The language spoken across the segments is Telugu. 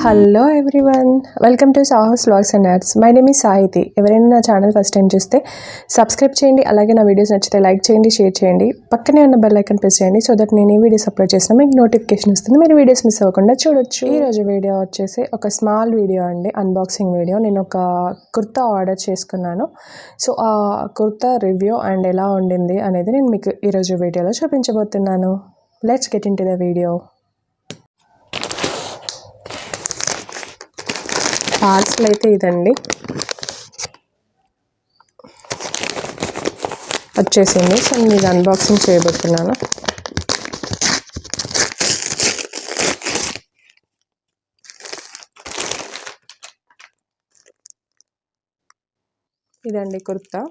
Hello everyone, welcome to sahuvlogs.arts. My name is Sahithi. ఎవరైనా నా ఛానల్ ఫస్ట్ టైం చూస్తే సబ్స్క్రైబ్ చేయండి. అలాగే నా వీడియోస్ నచ్చితే లైక్ చేయండి, షేర్ చేయండి. పక్కనే ఉన్న బెల్ ఐకాన్ ప్రెస్ చేయండి సో దట్ నేను ఏ వీడియోస్ అప్లోడ్ చేసినా మీకు నోటిఫికేషన్ వస్తుంది. మీరు వీడియోస్ మిస్ అవ్వకుండా చూడొచ్చు. ఈరోజు వీడియో వచ్చేసి ఒక స్మాల్ వీడియో అండి, అన్బాక్సింగ్ వీడియో. నేను ఒక కుర్తా ఆర్డర్ చేసుకున్నాను. సో ఆ కుర్తా రివ్యూ అండ్ ఎలా ఉండింది అనేది నేను మీకు ఈరోజు వీడియోలో చూపించబోతున్నాను. Let's get in to the video. Parcel అయితే ఇదండి వచ్చేసింది. సో నేను ఇది అన్బాక్సింగ్ చేయబోతున్నాను. ఇదండి కుర్తా.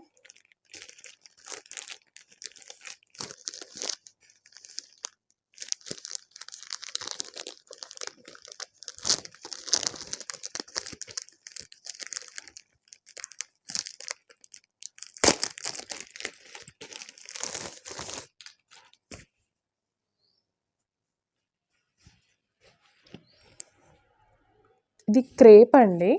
ఇది క్రేప్ అండి.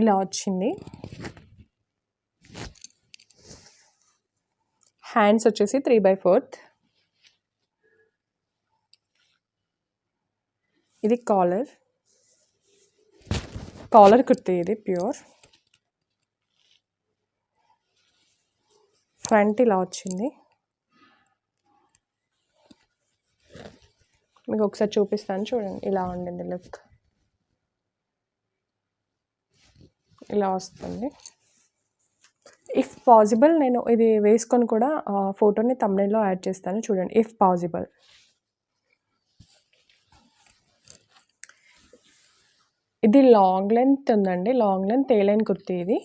ఇలా వచ్చింది. హ్యాండ్స్ వచ్చేసి 3/4. ఇది కాలర్ కుర్తీ. ఇది ప్యూర్. ఫ్రంట్ ఇలా వచ్చింది. మీకు ఒకసారి చూపిస్తాను చూడండి. ఇలా ఉండింది లుక్. ఇలా వస్తుంది. ఇఫ్ పాసిబుల్ నేను ఇది వేసుకొని కూడా ఫోటోని థంబ్నెయిల్లో యాడ్ చేస్తాను చూడండి, ఇఫ్ పాసిబుల్. ఇది లాంగ్ లెంత్ ఉందండి, లాంగ్ లెంత్ ఏ-లైన్ కుర్తీ ఇది.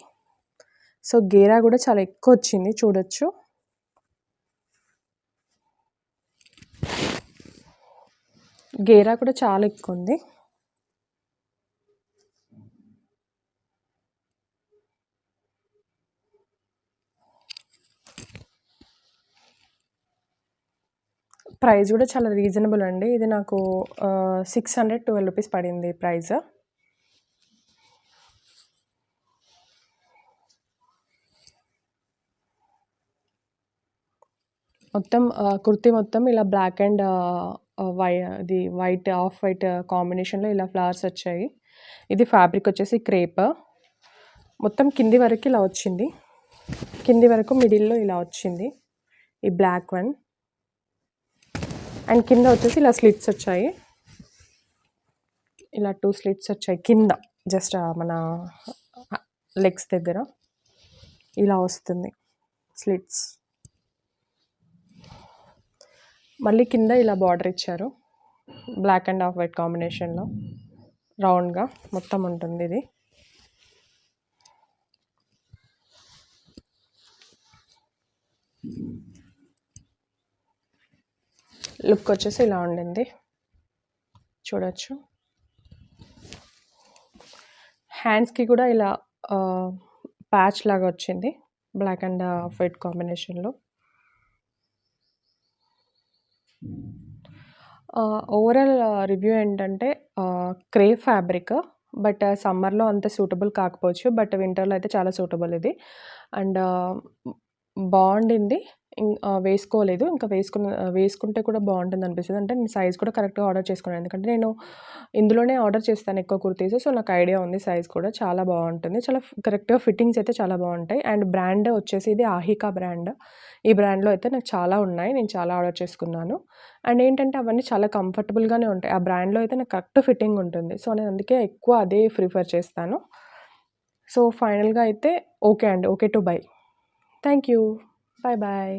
సో గేరా కూడా చాలా ఎక్కువ వచ్చింది, చూడొచ్చు. గేరా కూడా చాలా ఎక్కువ ఉంది. ప్రైస్ కూడా చాలా రీజనబుల్ అండి. ఇది నాకు 612 రూపీస్ పడింది ప్రైస్. మొత్తం కుర్తీ మొత్తం ఇలా బ్లాక్ అండ్ ఇది వైట్, ఆఫ్ వైట్ కాంబినేషన్లో ఇలా ఫ్లవర్స్ వచ్చాయి. ఇది ఫ్యాబ్రిక్ వచ్చేసి క్రేప్. మొత్తం కింది వరకు ఇలా వచ్చింది. కింది వరకు మిడిల్లో ఇలా వచ్చింది ఈ బ్లాక్ వన్. అండ్ కింద వచ్చేసి ఇలా స్లిట్స్ వచ్చాయి. ఇలా 2 స్లిట్స్ వచ్చాయి కింద, జస్ట్ మన లెగ్స్ దగ్గర ఇలా వస్తుంది స్లిట్స్. మళ్ళీ కింద ఇలా బార్డర్ ఇచ్చారు, బ్లాక్ అండ్ ఆఫ్ వైట్ కాంబినేషన్లో రౌండ్గా మొత్తం ఉంటుంది. ఇది లుక్ వచ్చేసి ఇలా ఉండింది, చూడొచ్చు. హ్యాండ్స్కి కూడా ఇలా ప్యాచ్ లాగా వచ్చింది, బ్లాక్ అండ్ ఆఫ్ వైట్ కాంబినేషన్లో. ఓవరాల్ రివ్యూ ఏంటంటే క్రేప్ ఫ్యాబ్రిక్, బట్ సమ్మర్లో అంత సూటబుల్ కాకపోవచ్చు, బట్ వింటర్లో అయితే చాలా సూటబుల్ ఇది. అండ్ బాగుండింది. వేసుకోలేదు, ఇంకా వేసుకుంటే కూడా బాగుంటుంది అనిపిస్తుంది. అంటే నేను సైజ్ కూడా కరెక్ట్గా ఆర్డర్ చేసుకున్నాను, ఎందుకంటే నేను ఇందులోనే ఆర్డర్ చేస్తాను ఎక్కువ కుర్తీస్. సో నాకు ఐడియా ఉంది, సైజ్ కూడా చాలా బాగుంటుంది, చాలా కరెక్ట్గా ఫిట్టింగ్స్ అయితే చాలా బాగుంటాయి. అండ్ బ్రాండ్ వచ్చేసి ఇది ఆహికా బ్రాండ్. ఈ బ్రాండ్లో అయితే నాకు చాలా ఉన్నాయి, నేను చాలా ఆర్డర్ చేసుకున్నాను. అండ్ ఏంటంటే అవన్నీ చాలా కంఫర్టబుల్గానే ఉంటాయి. ఆ బ్రాండ్లో అయితే నాకు కరెక్ట్ ఫిట్టింగ్ ఉంటుంది. సో నేను అందుకే ఎక్కువ అదే ప్రిఫర్ చేస్తాను. సో ఫైనల్గా అయితే ఓకే అండి, okay to bye. Thank you. Bye bye.